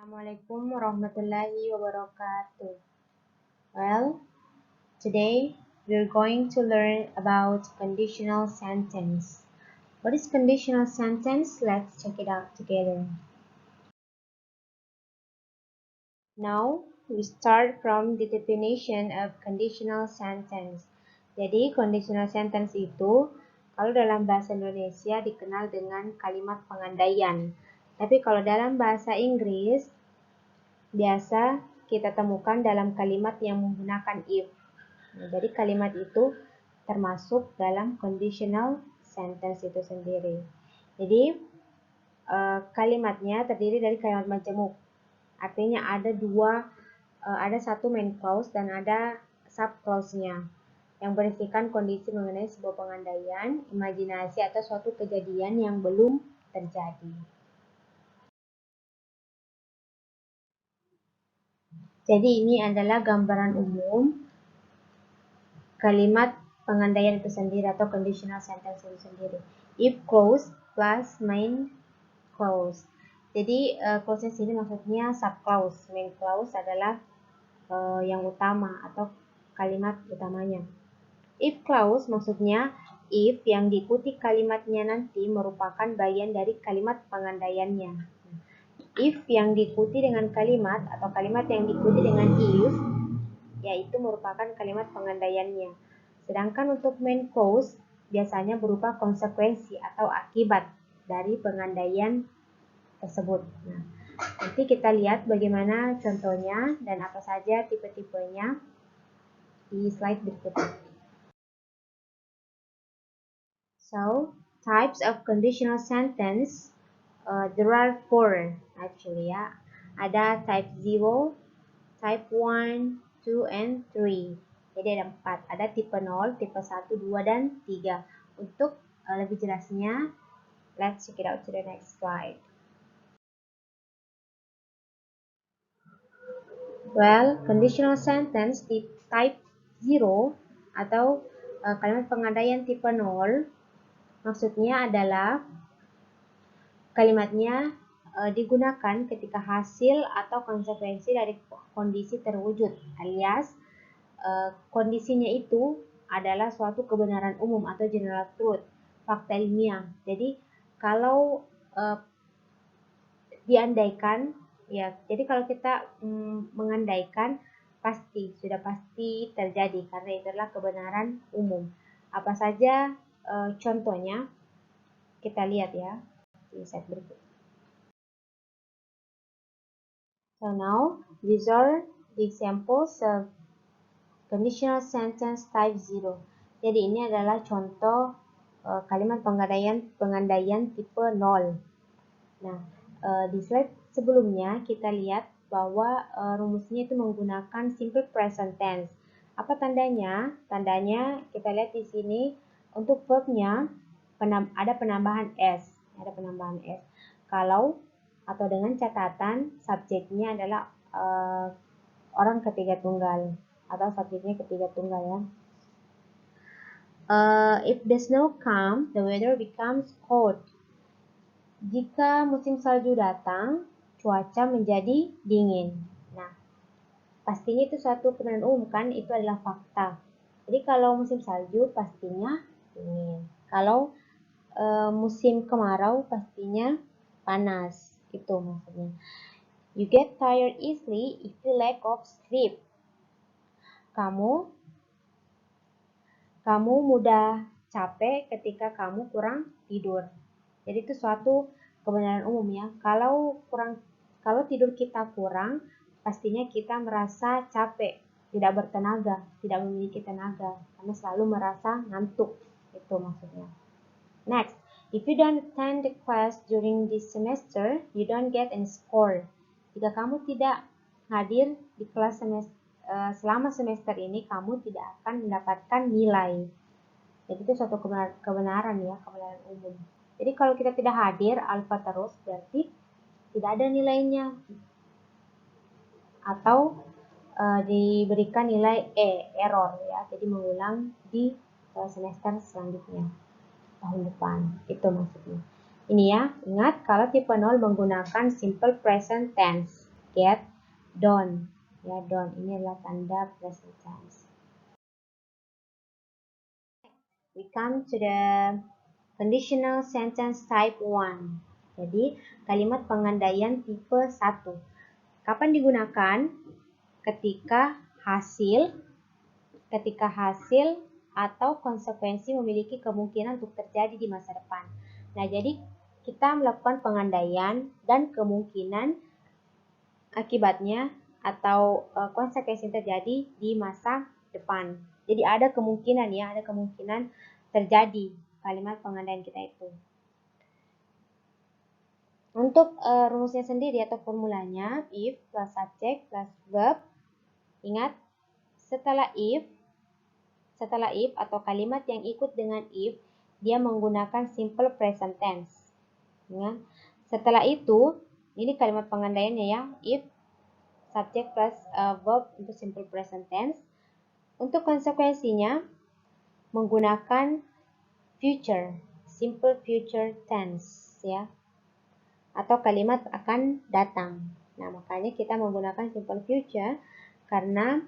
Assalamualaikum warahmatullahi wabarakatuh. Well, today we're going to learn about conditional sentence. What is conditional sentence? Let's check it out together. Now, we start from the definition of conditional sentence. Jadi, conditional sentence itu kalau dalam bahasa Indonesia dikenal dengan kalimat pengandaian. Tapi kalau dalam bahasa Inggris biasa kita temukan dalam kalimat yang menggunakan if. Nah, jadi kalimat itu termasuk dalam conditional sentence itu sendiri. Jadi kalimatnya terdiri dari kalimat majemuk. Artinya ada satu main clause dan ada sub clause-nya yang berisikan kondisi mengenai sebuah pengandaian, imajinasi atau suatu kejadian yang belum terjadi. Jadi ini adalah gambaran umum kalimat pengandaian itu sendiri atau conditional sentence itu sendiri. If clause plus main clause. Jadi clause sini maksudnya sub clause. Main clause adalah yang utama atau kalimat utamanya. If clause maksudnya if yang diikuti kalimatnya nanti merupakan bagian dari kalimat pengandaiannya. If yang diikuti dengan kalimat atau kalimat yang diikuti dengan if yaitu merupakan kalimat pengandaiannya. Sedangkan untuk main clause biasanya berupa konsekuensi atau akibat dari pengandaian tersebut. Nah, nanti kita lihat bagaimana contohnya dan apa saja tipe-tipenya di slide berikutnya. So, types of conditional sentence, there are 4 actually ya. Ada type 0, type 1, 2, and 3. Jadi ada 4. Ada tipe 0, tipe 1, 2, dan 3. Untuk lebih jelasnya, let's check it out to the next slide. Well, conditional sentence di type 0 atau kalimat pengandaian tipe 0 maksudnya adalah kalimatnya digunakan ketika hasil atau konsekuensi dari kondisi terwujud, alias kondisinya itu adalah suatu kebenaran umum atau general truth, fakta ilmiah. Jadi kalau diandaikan, ya, jadi kalau kita mengandaikan sudah pasti terjadi karena itu adalah kebenaran umum. Apa saja contohnya? Kita lihat ya di slide berikut. So now, these are the examples of conditional sentence type 0. Jadi ini adalah contoh kalimat pengandaian tipe 0. Nah, di slide sebelumnya kita lihat bahwa rumusnya itu menggunakan simple present tense. Apa tandanya? Tandanya kita lihat di sini untuk verbnya ada penambahan s, Kalau atau dengan catatan subjeknya adalah orang ketiga tunggal atau subjeknya ketiga tunggal ya. If the snow comes, the weather becomes cold. Jika musim salju datang, cuaca menjadi dingin. Nah, pastinya itu suatu kebenaran umum kan, itu adalah fakta. Jadi kalau musim salju pastinya dingin. Kalau musim kemarau pastinya panas. Itu maksudnya. You get tired easily if you lack of sleep. Kamu mudah capek ketika kamu kurang tidur. Jadi itu suatu kebenaran umum ya. Kalau tidur kita kurang, pastinya kita merasa capek, tidak bertenaga, tidak memiliki tenaga, karena selalu merasa ngantuk. Itu maksudnya. Next, if you don't attend the class during this semester, you don't get any score. Jika kamu tidak hadir di kelas selama semester ini, kamu tidak akan mendapatkan nilai. Jadi itu suatu kebenaran ya, kebenaran umum. Jadi kalau kita tidak hadir alfa terus, berarti tidak ada nilainya. Atau diberikan nilai error ya. Jadi mengulang di semester selanjutnya, tahun depan. Itu maksudnya. Ini ya, ingat kalau tipe 0 menggunakan simple present tense. get, don't. Ya, don't ini adalah tanda present tense. We come to the conditional sentence type 1. Jadi, kalimat pengandaian tipe 1. Kapan digunakan? Ketika hasil atau konsekuensi memiliki kemungkinan untuk terjadi di masa depan. Nah, jadi kita melakukan pengandaian dan kemungkinan akibatnya atau konsekuensi terjadi di masa depan. Jadi ada kemungkinan ya, ada kemungkinan terjadi kalimat pengandaian kita itu. Untuk rumusnya sendiri atau formulanya, if plus subject plus verb. Ingat, setelah if atau kalimat yang ikut dengan if, dia menggunakan simple present tense. Ya. Setelah itu, ini kalimat pengandaiannya ya, if subject plus verb untuk simple present tense. Untuk konsekuensinya menggunakan future, simple future tense ya. Atau kalimat akan datang. Nah, makanya kita menggunakan simple future karena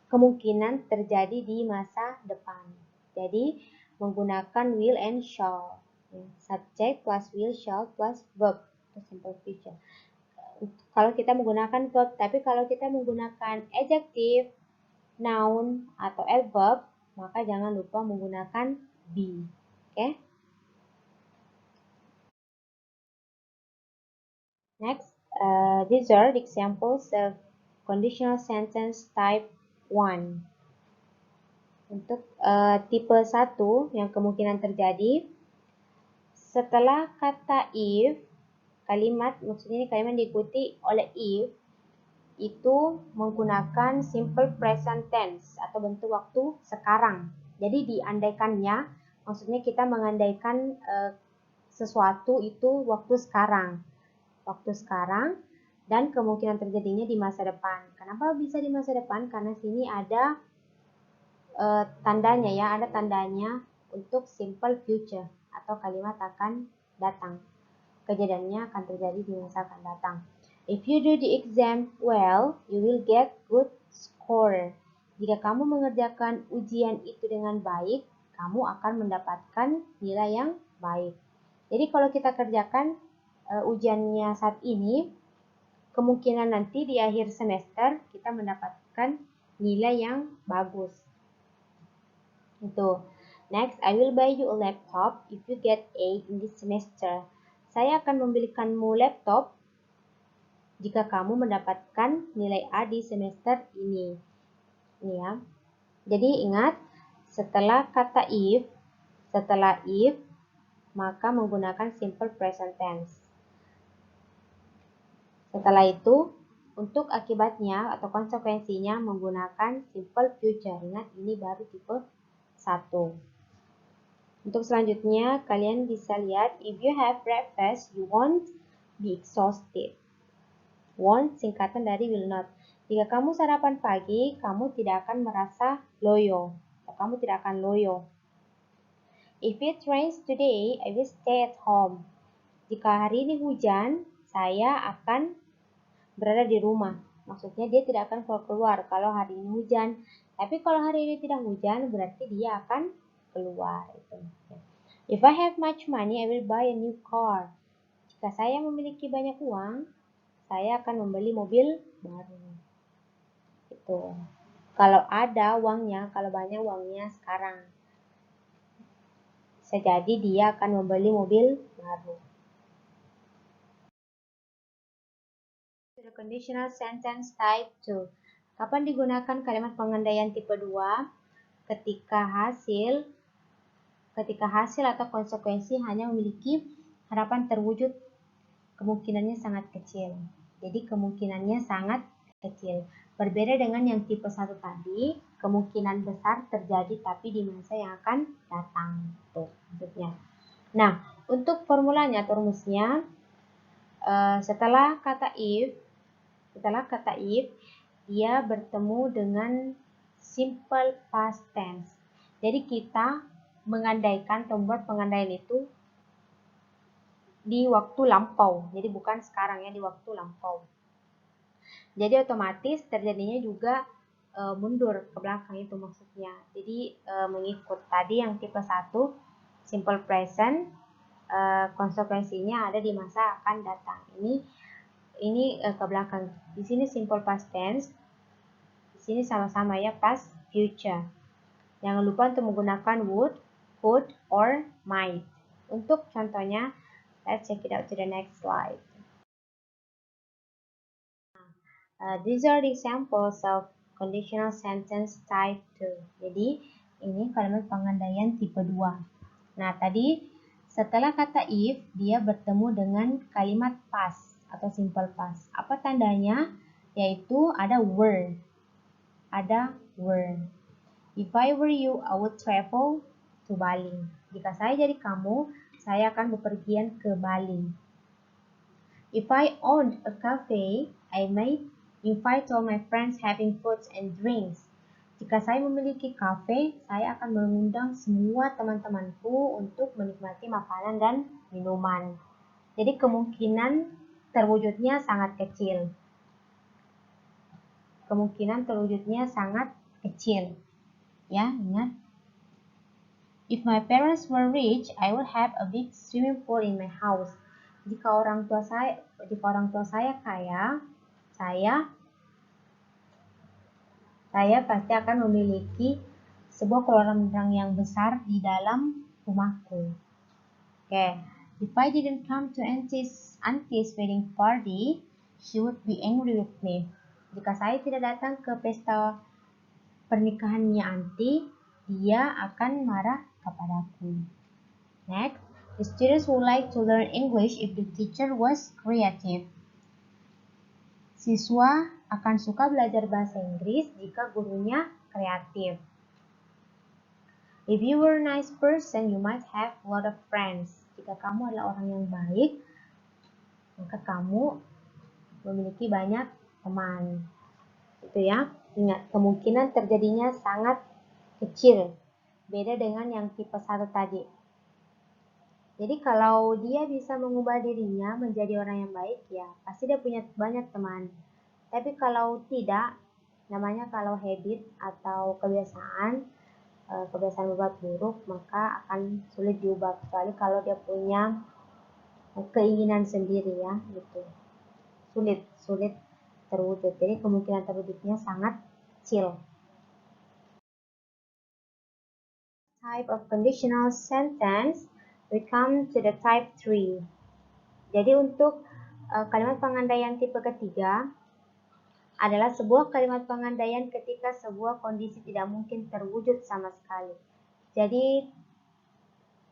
kemungkinan terjadi di masa depan. Jadi, menggunakan will and shall. Subject plus will, shall plus verb. Simple future. Kalau kita menggunakan verb, tapi kalau kita menggunakan adjective, noun, atau adverb, maka jangan lupa menggunakan be. Oke? Next, these are the examples of conditional sentence type 1. Untuk tipe 1 yang kemungkinan terjadi, setelah kata if, maksudnya ini kalimat diikuti oleh if, itu menggunakan simple present tense atau bentuk waktu sekarang. Jadi diandaikannya, maksudnya kita mengandaikan sesuatu itu waktu sekarang. Dan kemungkinan terjadinya di masa depan. Kenapa bisa di masa depan? Karena sini ada tandanya ya, ada tandanya untuk simple future atau kalimat akan datang. Kejadiannya akan terjadi di masa akan datang. If you do the exam well, you will get good score. Jika kamu mengerjakan ujian itu dengan baik, kamu akan mendapatkan nilai yang baik. Jadi kalau kita kerjakan ujiannya saat ini, kemungkinan nanti di akhir semester kita mendapatkan nilai yang bagus. Itu. Next, I will buy you a laptop if you get A in this semester. Saya akan membelikanmu laptop jika kamu mendapatkan nilai A di semester ini. Ini ya. Jadi ingat, setelah kata if, maka menggunakan simple present tense. Setelah itu, untuk akibatnya atau konsekuensinya menggunakan simple future. Ingat, ini baru tipe 1. Untuk selanjutnya, kalian bisa lihat, if you have breakfast, you won't be exhausted. Won't singkatan dari will not. Jika kamu sarapan pagi, kamu tidak akan merasa loyo. Kamu tidak akan loyo. If it rains today, I will stay at home. Jika hari ini hujan, saya akan berada di rumah. Maksudnya dia tidak akan keluar kalau hari ini hujan. Tapi kalau hari ini tidak hujan, berarti dia akan keluar. If I have much money, I will buy a new car. Jika saya memiliki banyak uang, saya akan membeli mobil baru. Itu. Kalau ada uangnya, kalau banyak uangnya sekarang. Bisa jadi dia akan membeli mobil baru. The conditional sentence type 2. Kapan digunakan kalimat pengandaian tipe 2? Ketika hasil atau konsekuensi hanya memiliki harapan terwujud, kemungkinannya sangat kecil. Jadi kemungkinannya sangat kecil. Berbeda dengan yang tipe 1 tadi, kemungkinan besar terjadi tapi di masa yang akan datang. Tuh, maksudnya. Nah, untuk formulanya atau rumusnya, setelah kata if, dia bertemu dengan simple past tense. Jadi kita mengandaikan, membuat pengandaian itu di waktu lampau. Jadi bukan sekarang ya, di waktu lampau. Jadi otomatis terjadinya juga mundur ke belakang itu maksudnya. Jadi mengikut tadi yang tipe 1 simple present, konsekuensinya ada di masa akan datang. Ini ke belakang. Di sini simple past tense. Di sini sama-sama ya past future. Jangan lupa untuk menggunakan would, could, or might. Untuk contohnya, let's check it out to the next slide. These are the examples of conditional sentence type 2. Jadi, ini kalimat pengandaian tipe 2. Nah, tadi setelah kata if, dia bertemu dengan kalimat past atau simple past. Apa tandanya? Yaitu ada were. Ada were. If I were you, I would travel to Bali. Jika saya jadi kamu, saya akan bepergian ke Bali. If I owned a cafe, I might invite all my friends having foods and drinks. Jika saya memiliki kafe, saya akan mengundang semua teman-temanku untuk menikmati makanan dan minuman. Jadi kemungkinan terwujudnya sangat kecil. Kemungkinan terwujudnya sangat kecil. Ya, ingat. If my parents were rich, I would have a big swimming pool in my house. Jika orang tua saya kaya, saya pasti akan memiliki sebuah kolam renang yang besar di dalam rumahku. Okay. If I didn't come to auntie's wedding party, she would be angry with me. Jika saya tidak datang ke pesta pernikahannya auntie, dia akan marah kepadaku. Next, the students would like to learn English if the teacher was creative. Siswa akan suka belajar bahasa Inggris jika gurunya kreatif. If you were a nice person, you might have a lot of friends. Jika kamu adalah orang yang baik, maka kamu memiliki banyak teman. Itu ya. Ingat, kemungkinan terjadinya sangat kecil. Beda dengan yang tipe 1 tadi. Jadi kalau dia bisa mengubah dirinya menjadi orang yang baik, ya pasti dia punya banyak teman. Tapi kalau tidak, namanya kalau habit atau kebiasaan berbuat buruk, maka akan sulit diubah, kecuali kalau dia punya keinginan sendiri ya, gitu. Sulit terwujud. Jadi kemungkinan terwujudnya sangat kecil. Type of conditional sentence, we come to the type 3. Jadi untuk kalimat pengandaian tipe ketiga adalah sebuah kalimat pengandaian ketika sebuah kondisi tidak mungkin terwujud sama sekali. Jadi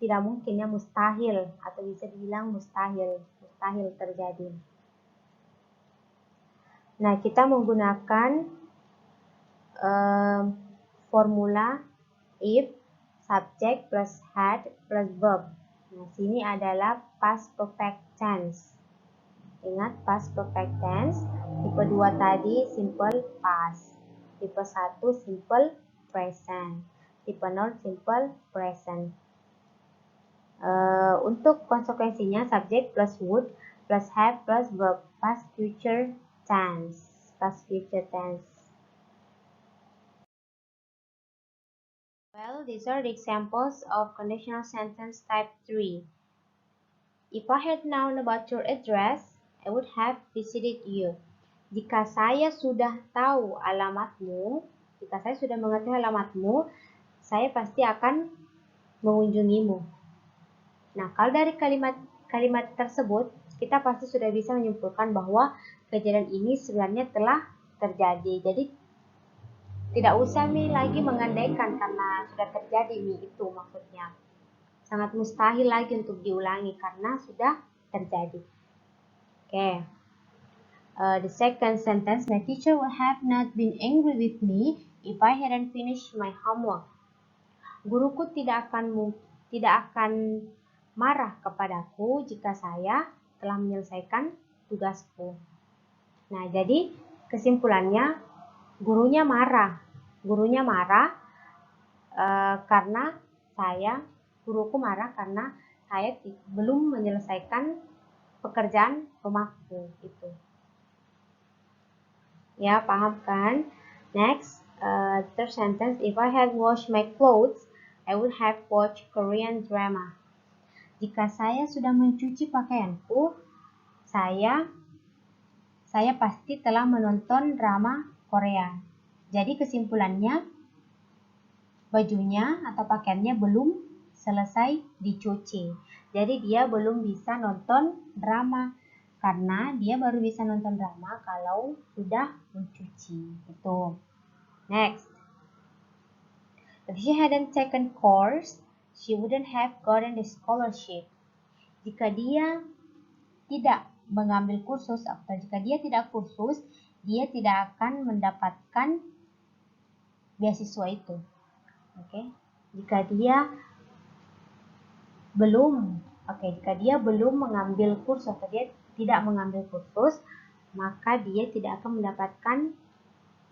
tidak mungkin ya, mustahil, atau bisa dibilang mustahil terjadi. Nah, kita menggunakan formula if, subject plus had plus verb. Nah, sini adalah past perfect tense. Ingat, past perfect tense. Tipe 2 tadi simple past. Tipe 1 simple present. Tipe 0 simple present. Untuk konsekuensinya subject plus would plus have plus verb, past future tense. Past future tense. Well, these are the examples of conditional sentence type 3. If I had known about your address, I would have visited you. Jika saya sudah tahu alamatmu, jika saya sudah mengetahui alamatmu, saya pasti akan mengunjungimu. Nah, kalau dari kalimat tersebut, kita pasti sudah bisa menyimpulkan bahwa kejadian ini sebenarnya telah terjadi. Jadi, tidak usah lagi mengandaikan karena sudah terjadi itu maksudnya. Sangat mustahil lagi untuk diulangi karena sudah terjadi. Okay. The second sentence, my teacher would have not been angry with me if I hadn't finished my homework. Guruku tidak akan marah kepadaku jika saya telah menyelesaikan tugasku. Nah, jadi kesimpulannya gurunya marah karena guruku marah karena saya belum menyelesaikan pekerjaan rumahku gitu. Ya, paham kan? Next, third sentence, if I had washed my clothes, I would have watched Korean drama. Jika saya sudah mencuci pakaianku, saya pasti telah menonton drama Korea. Jadi kesimpulannya, bajunya atau pakaiannya belum selesai dicuci. Jadi dia belum bisa nonton drama. Karena dia baru bisa nonton drama kalau sudah mencuci. Itu. Next. If she hadn't taken course, she wouldn't have gotten the scholarship. Jika dia tidak mengambil kursus atau jika dia tidak kursus, dia tidak akan mendapatkan beasiswa itu. Oke. Jika dia belum mengambil kursus atau dia tidak mengambil kursus, maka dia tidak akan mendapatkan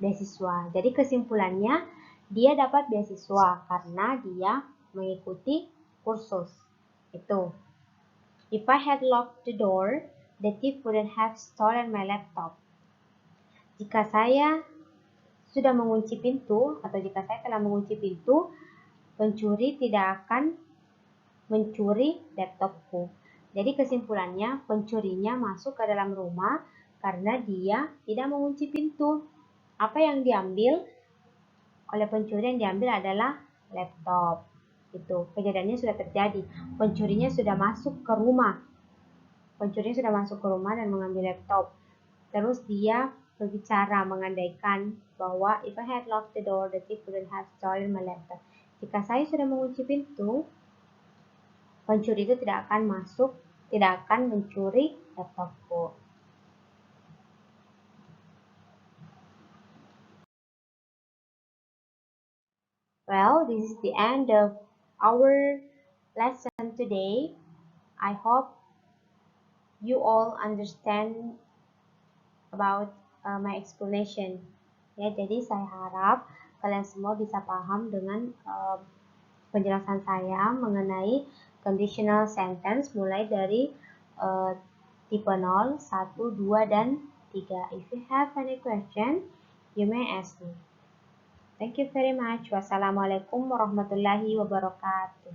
beasiswa. Jadi kesimpulannya, dia dapat beasiswa karena dia mengikuti kursus. Itu. If I had locked the door, the thief wouldn't have stolen my laptop. Jika saya sudah mengunci pintu atau jika saya telah mengunci pintu, pencuri tidak akan mencuri laptopku. Jadi kesimpulannya, pencurinya masuk ke dalam rumah karena dia tidak mengunci pintu. Apa yang diambil oleh pencuri? Yang diambil adalah laptop. Itu kejadiannya sudah terjadi. Pencurinya sudah masuk ke rumah. Pencurinya sudah masuk ke rumah dan mengambil laptop. Terus dia berbicara mengandaikan bahwa if I had locked the door, the thief wouldn't have stolen my laptop. Jika saya sudah mengunci pintu, pencuri itu tidak akan mencuri laptopku. Well, this is the end of our lesson today. I hope you all understand about my explanation. Ya, jadi saya harap kalian semua bisa paham dengan penjelasan saya mengenai conditional sentence mulai dari tipe 0, 1, 2, dan 3. If you have any question, you may ask me. Thank you very much. Wassalamualaikum warahmatullahi wabarakatuh.